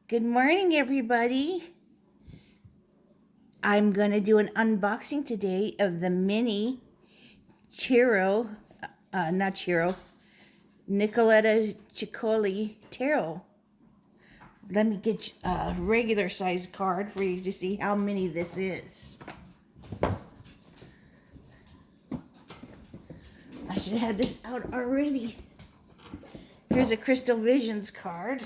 Good morning, everybody. I'm going to do an unboxing today of the mini Nicolette Ceccoli tarot. Let me get a regular size card for you to see how many this is. I should have this out already. Here's a Crystal Visions card.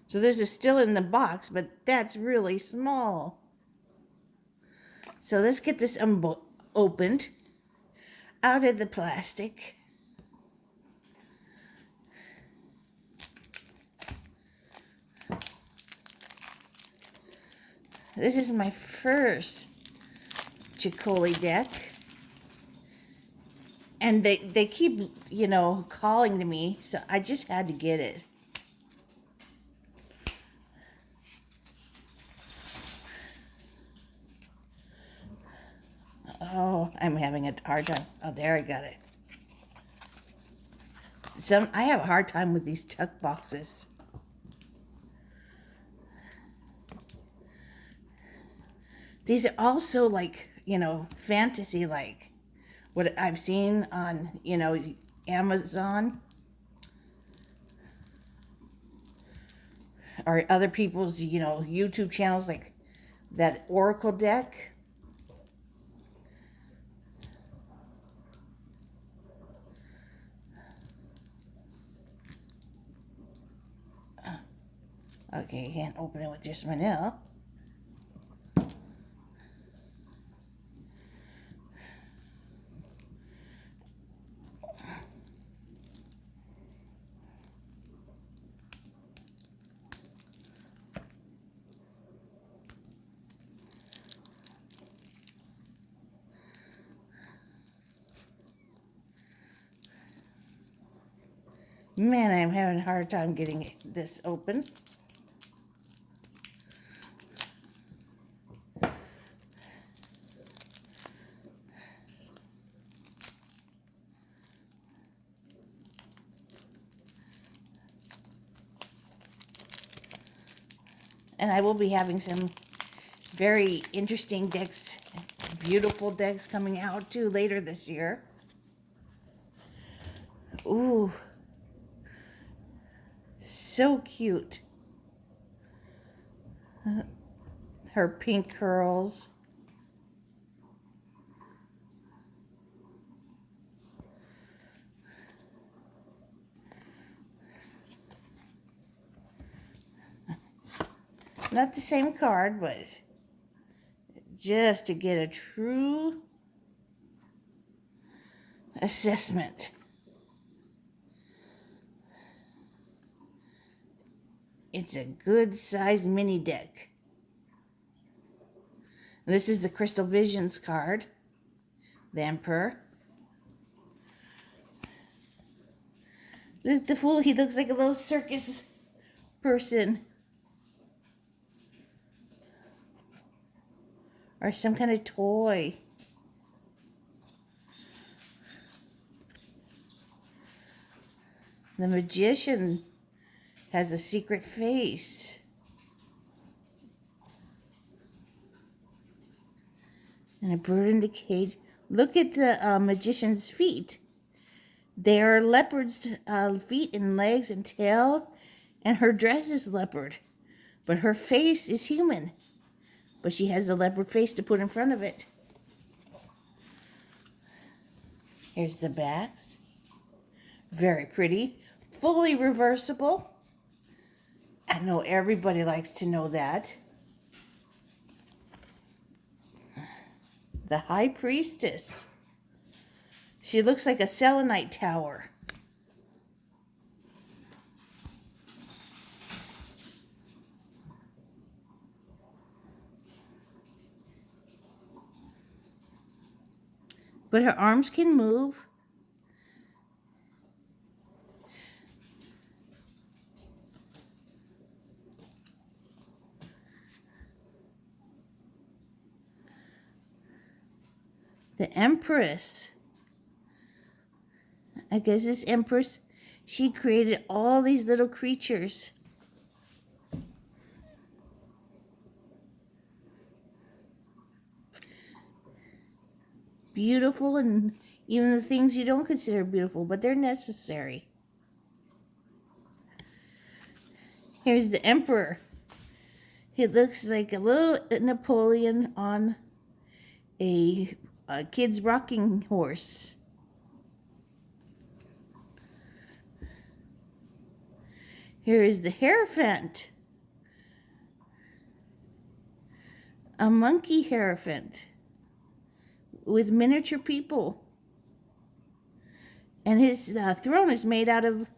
So this is still in the box, but that's really small. So let's get this opened out of the plastic. This is my first Ceccoli deck. And they keep, calling to me, so I just had to get it. Oh, I'm having a hard time. Oh, there, I got it. I have a hard time with these tuck boxes. These are also like, fantasy, like what I've seen on, Amazon. Or other people's, YouTube channels, like that Oracle deck. Okay, can't open it with just my nail. Man, I'm having a hard time getting this open. And I will be having some very interesting decks, beautiful decks coming out too later this year. Ooh, so cute. Her pink curls. Not the same card, but just to get a true assessment. It's a good size mini deck. This is the Crystal Visions card, the Emperor. Look at the fool, he looks like a little circus person. Or some kind of toy. The Magician has a secret face. And a bird in the cage. Look at the Magician's feet. They are leopard's feet and legs and tail. And her dress is leopard. But her face is human. But she has a leopard face to put in front of it. Here's the backs. Very pretty. Fully reversible. I know everybody likes to know that. The High Priestess. She looks like a selenite tower. But her arms can move. The Empress. I guess this Empress She created all these little creatures. Beautiful, and even the things you don't consider beautiful, but they're necessary. Here's the Emperor. He looks like a little Napoleon on a kid's rocking horse. Here is the Hierophant. A monkey Hierophant with miniature people. And his throne is made out of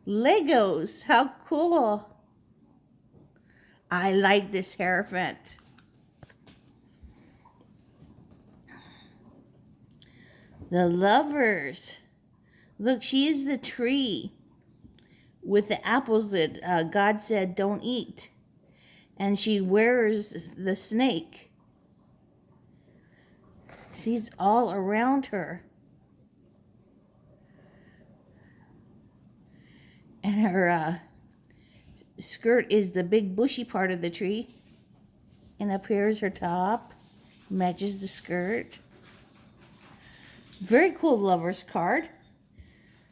Legos. How cool. I like this Hierophant. The Lovers. Look, she is the tree with the apples that God said don't eat. And she wears the snake. She's all around her. And her skirt is the big bushy part of the tree. And up here is her top. Matches the skirt. Very cool Lover's card.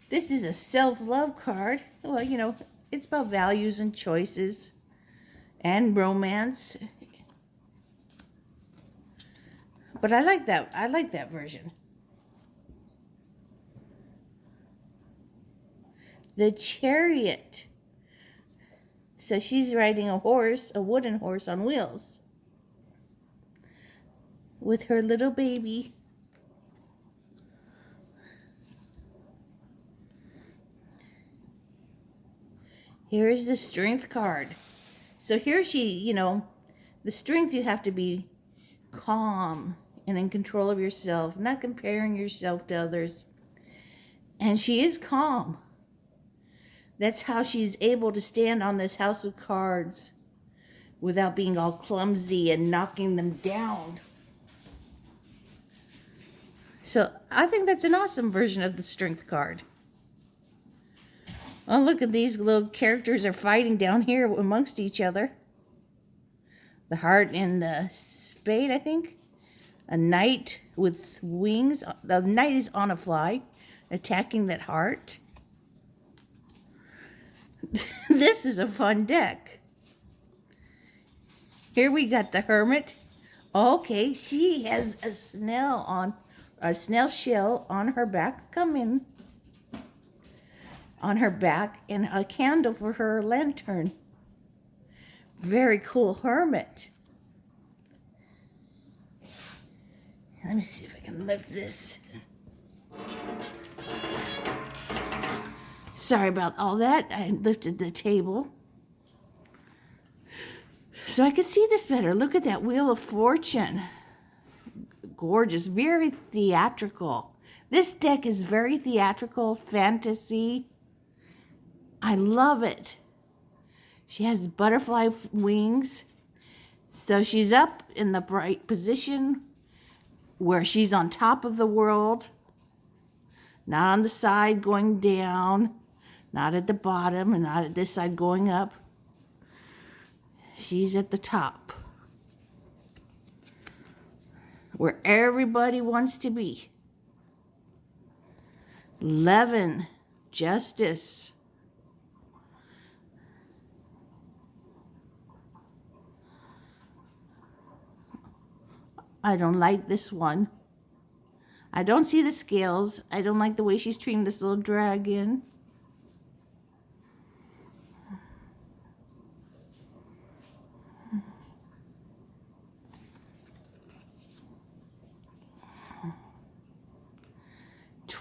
This is a self-love card. Well, you know, it's about values and choices and romance. But I like that. I like that version. The Chariot. So she's riding a horse, a wooden horse on wheels, with her little baby. Here's the Strength card. So here she, you know, the strength, you have to be calm and in control of yourself, not comparing yourself to others. And she is calm. That's how she's able to stand on this house of cards without being all clumsy and knocking them down. So I think that's an awesome version of the Strength card. Oh, look at these little characters are fighting down here amongst each other. The Heart and the Spade, I think. A knight with wings. The knight is on a fly, attacking that heart. This is a fun deck. Here we got the Hermit. Okay, she has a snail shell on her back. Come in. On her back, and a candle for her lantern. Very cool Hermit. Let me see if I can lift this. Sorry about all that. I lifted the table so I could see this better. Look at that Wheel of Fortune. Gorgeous, very theatrical. This deck is very theatrical, fantasy. I love it. She has butterfly wings. So she's up in the bright position where she's on top of the world. Not on the side going down. Not at the bottom and not at this side going up. She's at the top. Where everybody wants to be. 11. Justice. I don't like this one. I don't see the scales. I don't like the way she's treating this little dragon.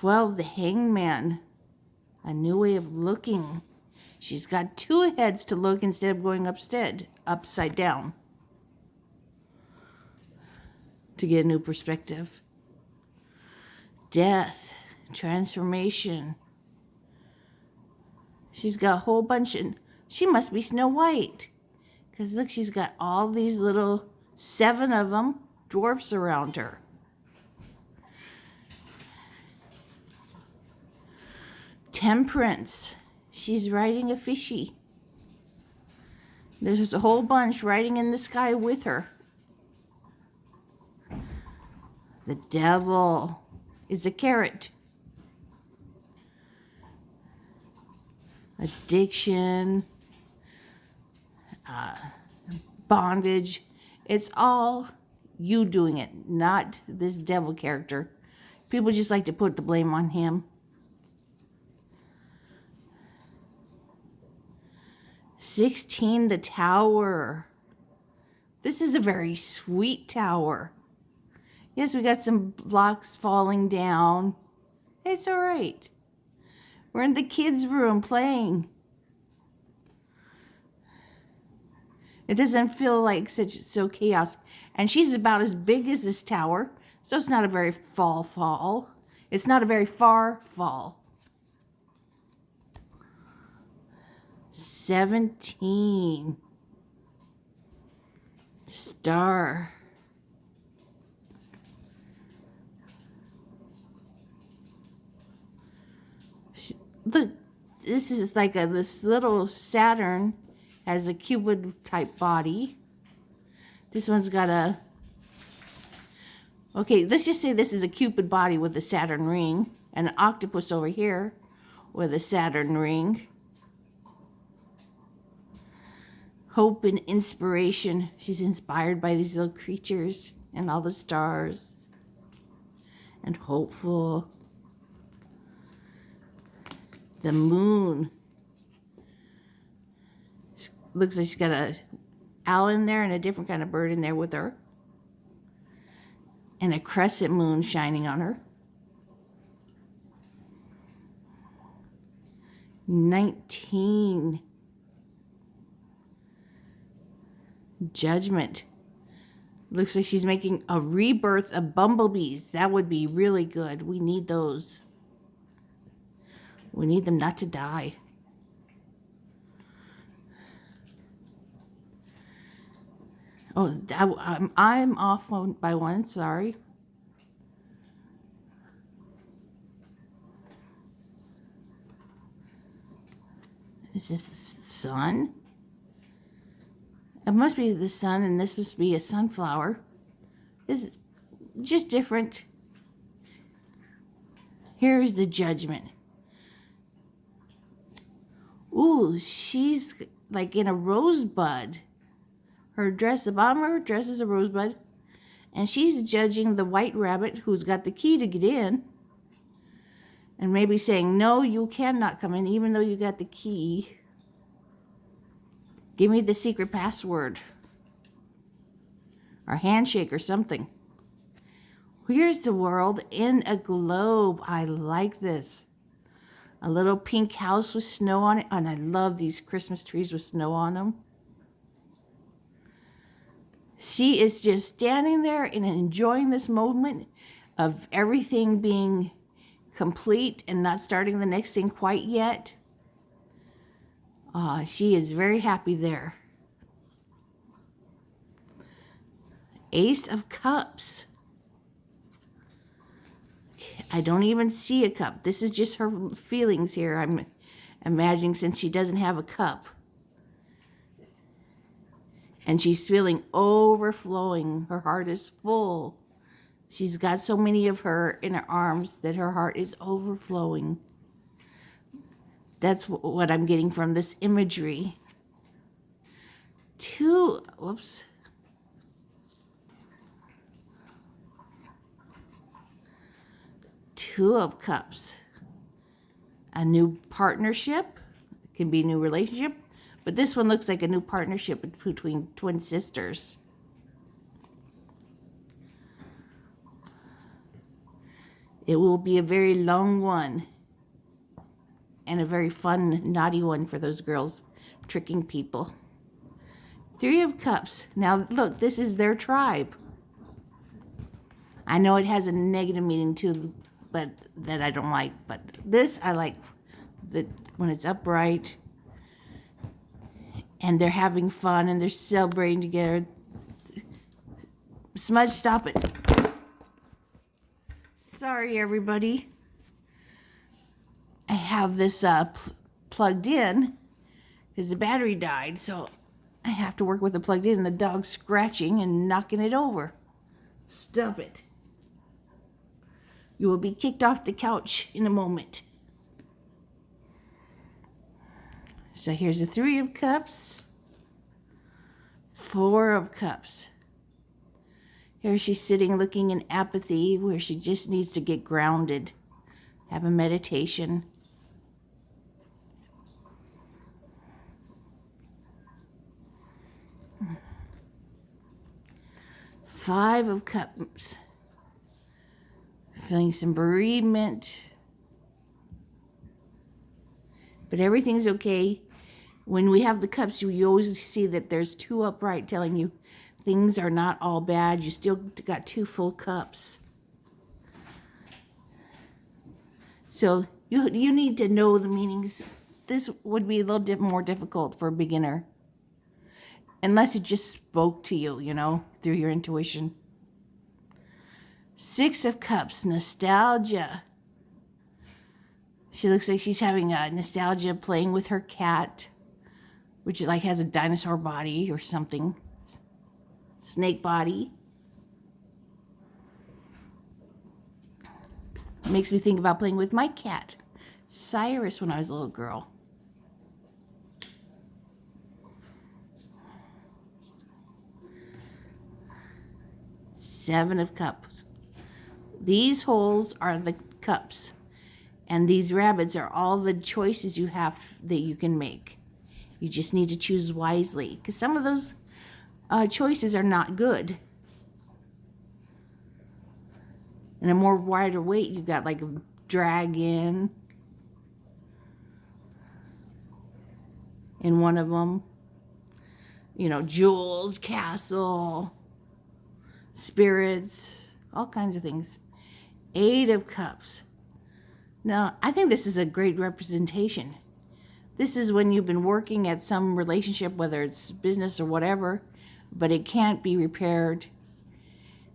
The Hangman. A new way of looking. She's got two heads to look instead of going upside down. To get a new perspective. Death. Transformation. She's got a whole bunch of... She must be Snow White. Because look, she's got all these little, 7 of them, dwarfs around her. Temperance. She's riding a fishy. There's a whole bunch riding in the sky with her. The devil is a carrot. Addiction, bondage. It's all you doing it, not this devil character. People just like to put the blame on him. 16, the tower. This is a very sweet tower. Yes, we got some blocks falling down. It's all right. We're in the kids' room playing. It doesn't feel like so chaos. And she's about as big as this tower, so it's not a very fall. It's not a very far fall. 17. Star. Look, this is like this little Saturn has a Cupid type body. This one's got a, okay, let's just say this is a Cupid body with a Saturn ring, and an octopus over here with a Saturn ring. Hope and inspiration. She's inspired by these little creatures and all the stars. And hopeful. The moon. Looks like she's got a owl in there and a different kind of bird in there with her. And a crescent moon shining on her. 19. Judgment. Looks like she's making a rebirth of bumblebees. That would be really good. We need those. We need them not to die. Oh, I'm off by one. Sorry. Is this the sun? It must be the sun, and this must be a sunflower. It's just different. Here's the judgment. Ooh, she's like in a rosebud. Her dress, the bottom of her dress is a rosebud. And she's judging the white rabbit who's got the key to get in. And maybe saying, no, you cannot come in, even though you got the key. Give me the secret password. Or handshake or something. Here's the world in a globe. I like this. A little pink house with snow on it. And I love these Christmas trees with snow on them. She is just standing there and enjoying this moment of everything being complete and not starting the next thing quite yet. She is very happy there. Ace of Cups. I don't even see a cup. This is just her feelings here. I'm imagining, since she doesn't have a cup. And she's feeling overflowing. Her heart is full. She's got so many of her in her arms that her heart is overflowing. That's what I'm getting from this imagery. Two of Cups. A new partnership. It can be a new relationship. But this one looks like a new partnership between twin sisters. It will be a very long one. And a very fun, naughty one for those girls tricking people. Three of Cups. Now, look, this is their tribe. I know it has a negative meaning too, but that I don't like. But this I like, that when it's upright. And they're having fun and they're celebrating together. Smudge, stop it. Sorry, everybody. I have this plugged in because the battery died. So I have to work with it plugged in, and the dog's scratching and knocking it over. Stop it. You will be kicked off the couch in a moment. So here's the Three of Cups, Four of Cups. Here she's sitting looking in apathy where she just needs to get grounded, have a meditation. Five of Cups. Feeling some bereavement. But everything's okay. When we have the cups, you always see that there's two upright telling you things are not all bad. You still got two full cups. So you need to know the meanings. This would be a little more difficult for a beginner. Unless it just spoke to you, through your intuition. Six of Cups, nostalgia. She looks like she's having a nostalgia playing with her cat, which has a dinosaur body or something. Snake body. Makes me think about playing with my cat, Cyrus, when I was a little girl. Seven of Cups. These holes are the cups, and these rabbits are all the choices you have that you can make. You just need to choose wisely, because some of those choices are not good. And a more wider weight, you've got like a dragon in one of them. Jewels, castle, spirits, all kinds of things. Eight of Cups. Now, I think this is a great representation. This is when you've been working at some relationship, whether it's business or whatever, but it can't be repaired.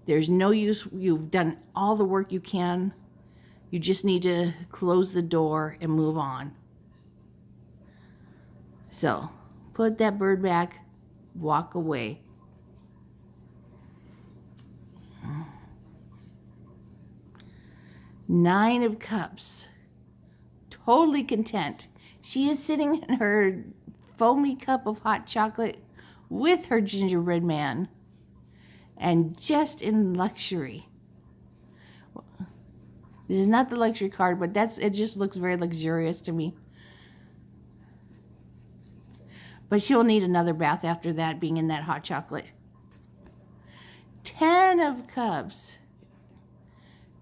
There's no use. You've done all the work you can. You just need to close the door and move on. So, put that bird back, walk away. Nine of Cups. Totally content. She is sitting in her foamy cup of hot chocolate with her gingerbread man and just in luxury. This is not the luxury card, but it just looks very luxurious to me. But she'll need another bath after that, being in that hot chocolate. 10 of Cups.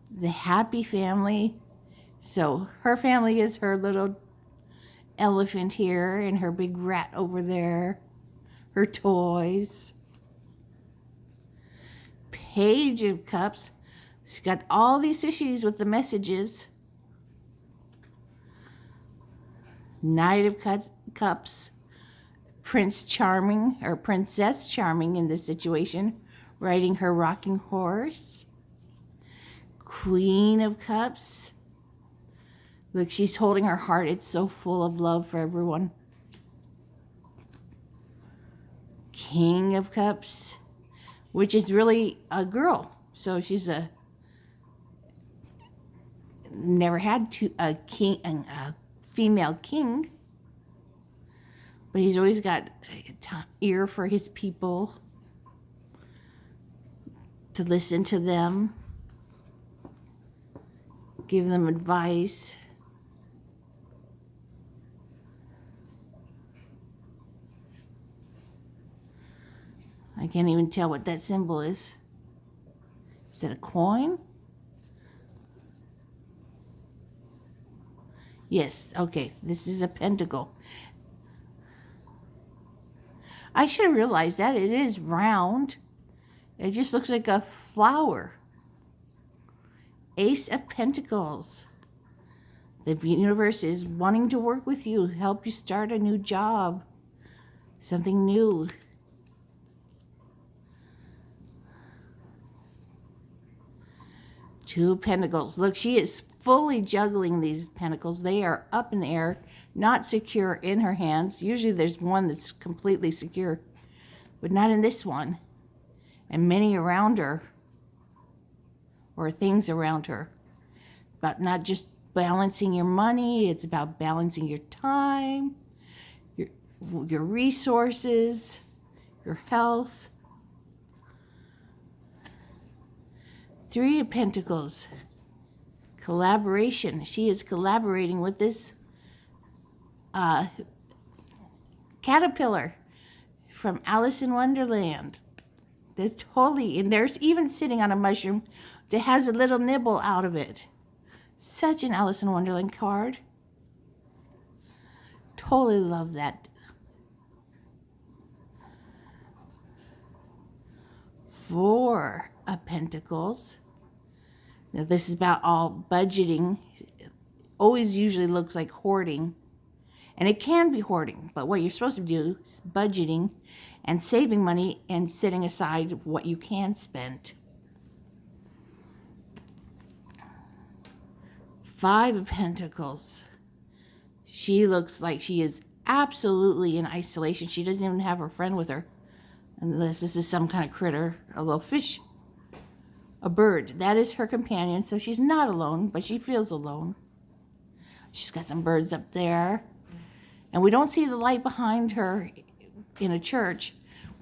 The happy family. So her family is her little elephant here and her big rat over there. Her toys. Page of Cups. She's got all these fishies with the messages. Knight of Cups. Prince Charming, or Princess Charming in this situation, riding her rocking horse. Queen of Cups. Look, she's holding her heart. It's so full of love for everyone. King of Cups, which is really a girl. So she's never had a female king. But he's always got an ear for his people, to listen to them, give them advice. I can't even tell what that symbol is. Is that a coin? Yes, okay, this is a pentacle. I should have realized that. It is round. It just looks like a flower. Ace of Pentacles. The universe is wanting to work with you, help you start a new job, something new. Two Pentacles. Look, she is fully juggling these pentacles. They are up in the air. not secure in her hands. Usually there's one that's completely secure, but not in this one. And many around her, or things around her. About not just balancing your money, it's about balancing your time, your resources, your health. 3 of Pentacles, collaboration. She is collaborating with this caterpillar from Alice in Wonderland. That's totally, and there's even sitting on a mushroom that has a little nibble out of it. Such an Alice in Wonderland card. Totally love that. 4 of Pentacles. Now this is about all budgeting. Always usually looks like hoarding. And it can be hoarding, but what you're supposed to do is budgeting and saving money and setting aside what you can spend. 5 of Pentacles. She looks like she is absolutely in isolation. She doesn't even have her friend with her. Unless this is some kind of critter, a little fish, a bird. That is her companion, so she's not alone, but she feels alone. She's got some birds up there. And we don't see the light behind her in a church,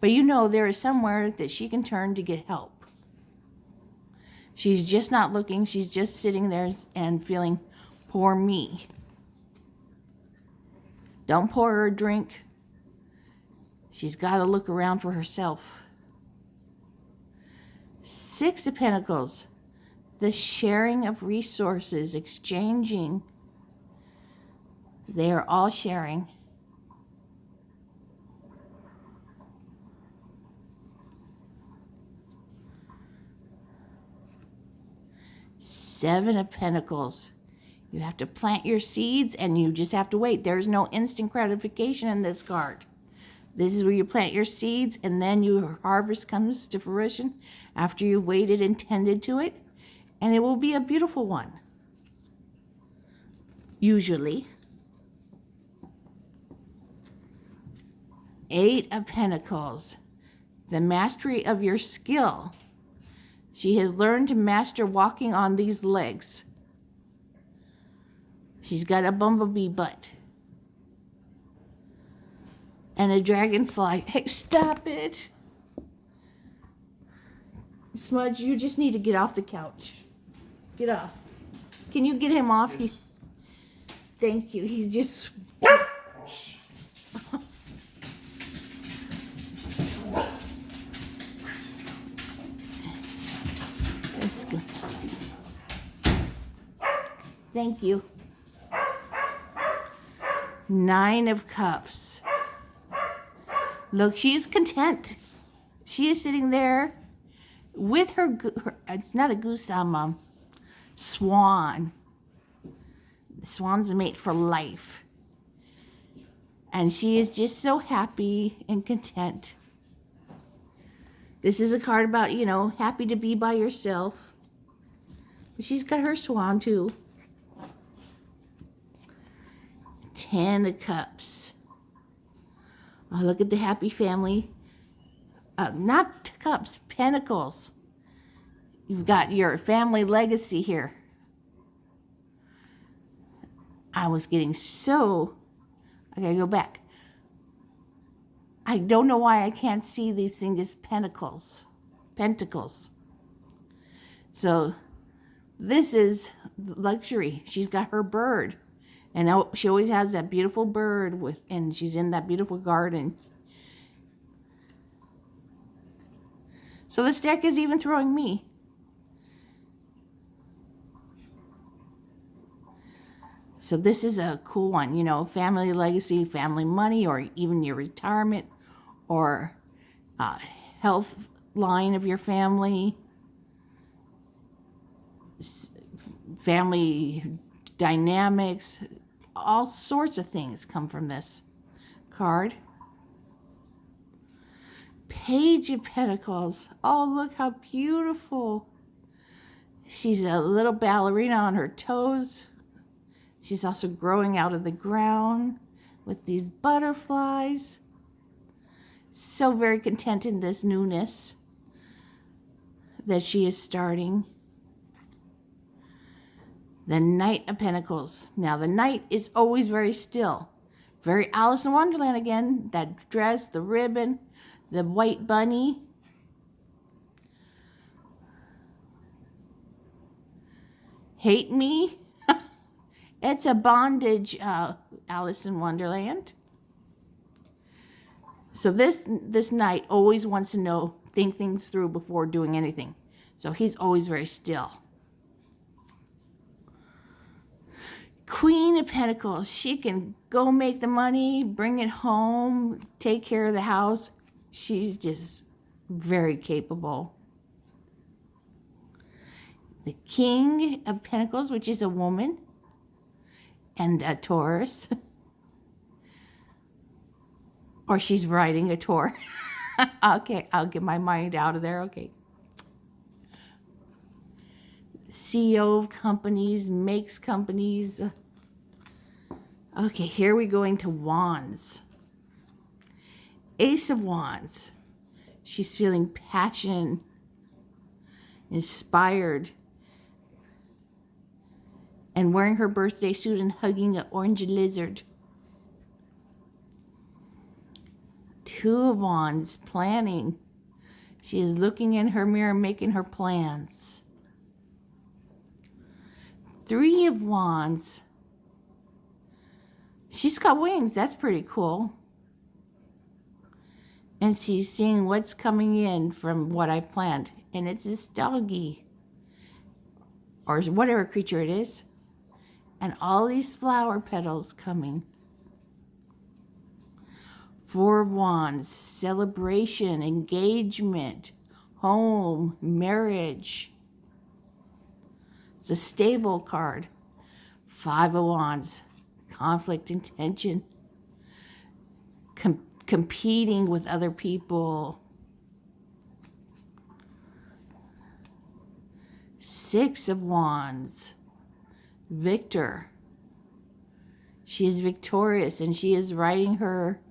but you know there is somewhere that she can turn to get help. She's just not looking. She's just sitting there and feeling, poor me. Don't pour her a drink. She's got to look around for herself. 6 of Pentacles, the sharing of resources, exchanging. They are all sharing. 7 of Pentacles. You have to plant your seeds and you just have to wait. There's no instant gratification in this card. This is where you plant your seeds and then your harvest comes to fruition after you've waited and tended to it. And it will be a beautiful one. Usually. 8 of Pentacles. The mastery of your skill. She has learned to master walking on these legs. She's got a bumblebee butt. And a dragonfly. Hey, stop it. Smudge, you just need to get off the couch. Get off. Can you get him off? Yes. Thank you. He's just... Let's go. Thank you. 9 of Cups. Look, she's content. She is sitting there with her it's not a goose, swan. The swan's a mate for life. And she is just so happy and content. This is a card about, you know, happy to be by yourself. But she's got her swan too. 10 of Cups. Oh, look at the happy family. Not cups, pentacles. You've got your family legacy here. I was getting so... I gotta go back. I don't know why I can't see these things as pentacles. Pentacles. So this is luxury. She's got her bird. And she always has that beautiful bird and she's in that beautiful garden. So this deck is even throwing me. So this is a cool one, you know, family legacy, family money, or even your retirement, or health line of your family, family dynamics, all sorts of things come from this card. Page of Pentacles. Oh, look how beautiful. She's a little ballerina on her toes. She's also growing out of the ground with these butterflies. So very content in this newness that she is starting. The Knight of Pentacles. Now the Knight is always very still. Very Alice in Wonderland again. That dress, the ribbon, the white bunny. Hate me? It's a bondage, Alice in Wonderland. So this Knight always wants to think things through before doing anything. So he's always very still. Queen of Pentacles. She can go make the money, bring it home, take care of the house. She's just very capable. The King of Pentacles, which is a woman, and a Taurus. Or she's riding a Taurus. Okay, I'll get my mind out of there. Okay. CEO of companies, makes companies. Okay, here we go into Wands. Ace of Wands. She's feeling passion, inspired, and wearing her birthday suit and hugging an orange lizard. Two of Wands, planning. She is looking in her mirror, making her plans. Three of Wands. She's got wings. That's pretty cool. And she's seeing what's coming in from what I've planned. And it's this doggy. Or whatever creature it is. And all these flower petals coming. Four of Wands. Celebration, engagement, home, marriage. It's a stable card. Five of Wands. Conflict and tension. Competing with other people. Six of Wands. Victor. She is victorious and she is riding her,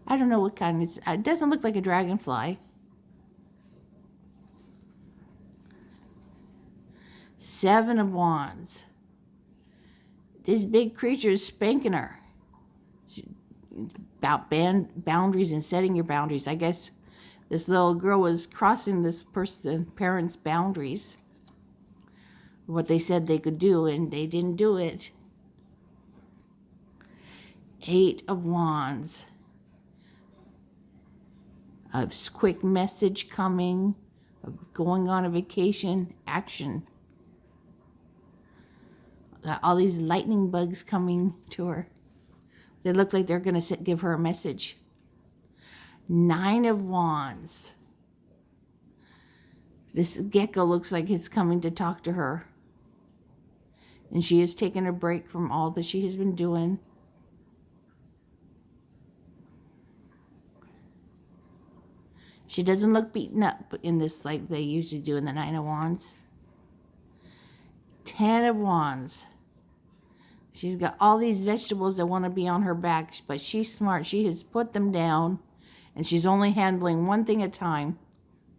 I don't know what kind. It doesn't look like a dragonfly. Seven of Wands. This big creature is spanking her. It's about boundaries and setting your boundaries. I guess this little girl was crossing this parents' boundaries. What they said they could do, and they didn't do it. Eight of Wands. A quick message coming, of going on a vacation, action. Got all these lightning bugs coming to her. They look like they're going to give her a message. Nine of Wands. This gecko looks like it's coming to talk to her. And she has taken a break from all that she has been doing. She doesn't look beaten up in this like they usually do in the Nine of Wands. 10 of Wands. She's got all these vegetables that want to be on her back, but she's smart. She has put them down, and she's only handling one thing at a time.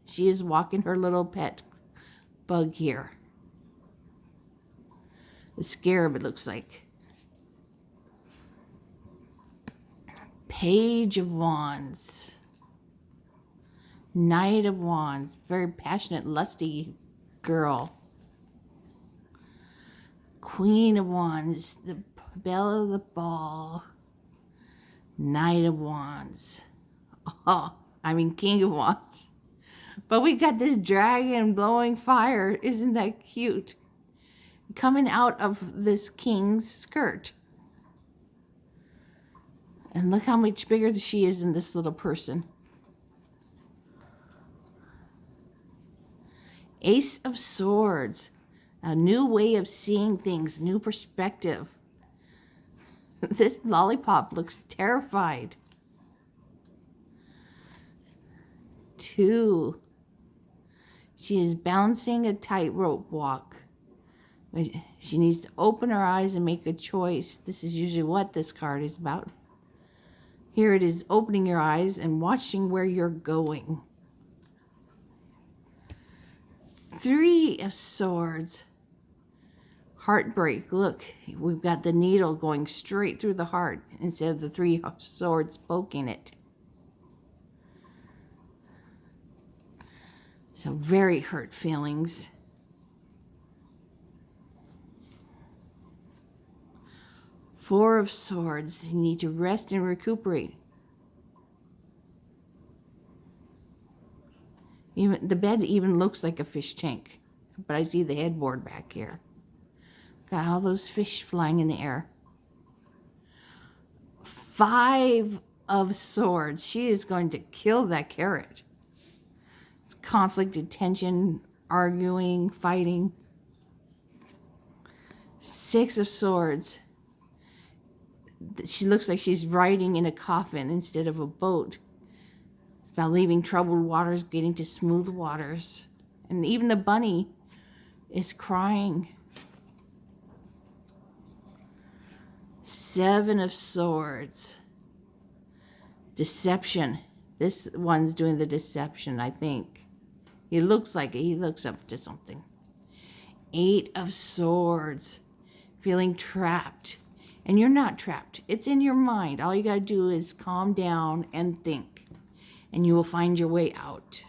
She is walking her little pet bug here. The scarab, it looks like. Page of Wands. Knight of Wands. Very passionate, lusty girl. Queen of Wands. The belle of the ball. Knight of Wands. King of Wands. But we got this dragon blowing fire. Isn't that cute? Coming out of this king's skirt. And look how much bigger she is than this little person. Ace of Swords. A new way of seeing things, new perspective. This lollipop looks terrified. 2. She is bouncing a tightrope walk. But she needs to open her eyes and make a choice. This is usually what this card is about. Here it is, opening your eyes and watching where you're going. 3 of Swords. Heartbreak. Look, we've got the needle going straight through the heart instead of the 3 of Swords poking it. So very hurt feelings. Four of Swords. You need to rest and recuperate. Even the bed even looks like a fish tank, but I see the headboard back here. Got all those fish flying in the air. 5 of Swords. She is going to kill that carrot. It's conflict, tension, arguing, fighting. 6 of Swords. She looks like she's riding in a coffin instead of a boat. It's about leaving troubled waters, getting to smooth waters. And even the bunny is crying. 7 of Swords. Deception. This one's doing the deception, I think. He looks like it. He looks up to something. 8 of Swords. Feeling trapped. And you're not trapped. It's in your mind. All you got to do is calm down and think. And you will find your way out.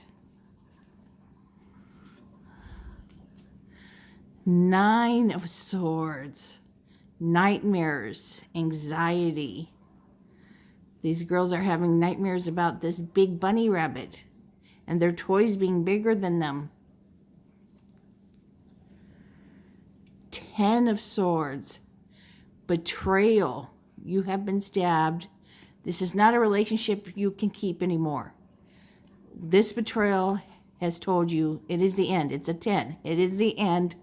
9 of Swords. Nightmares. Anxiety. These girls are having nightmares about this big bunny rabbit. And their toys being bigger than them. 10 of Swords. Betrayal. You have been stabbed. This is not a relationship you can keep anymore. This betrayal has told you it is the end. It's a 10. It is the end.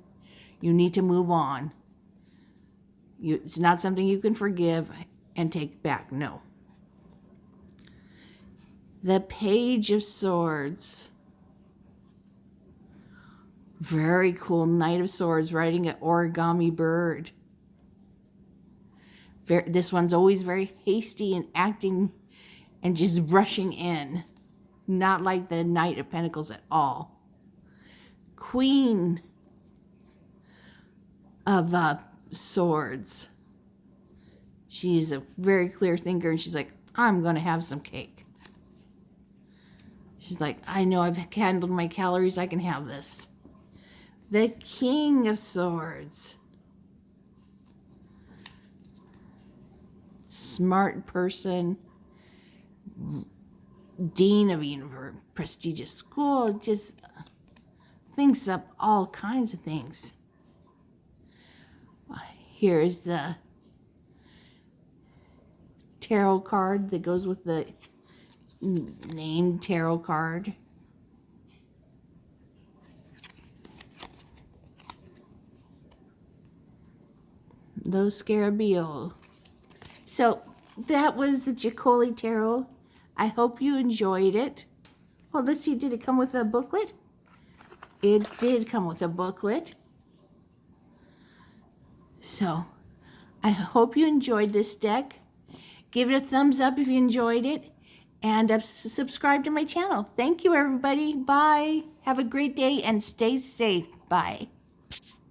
You need to move on. It's not something you can forgive and take back. No. The Page of Swords. Very cool. Knight of Swords riding an origami bird. This one's always very hasty and acting and just rushing in. Not like the Knight of Pentacles at all. Queen of Swords. She's a very clear thinker, and she's like, I'm going to have some cake. She's like, I know I've handled my calories. I can have this. The King of Swords. Smart person, dean of a prestigious school, just thinks up all kinds of things. Here's the tarot card that goes with the named tarot card. Los Scarabeo. So that was the Ceccoli Tarot. I hope you enjoyed it. Well, let's see, did it come with a booklet? It did come with a booklet. So I hope you enjoyed this deck. Give it a thumbs up if you enjoyed it. And subscribe to my channel. Thank you, everybody. Bye. Have a great day and stay safe. Bye.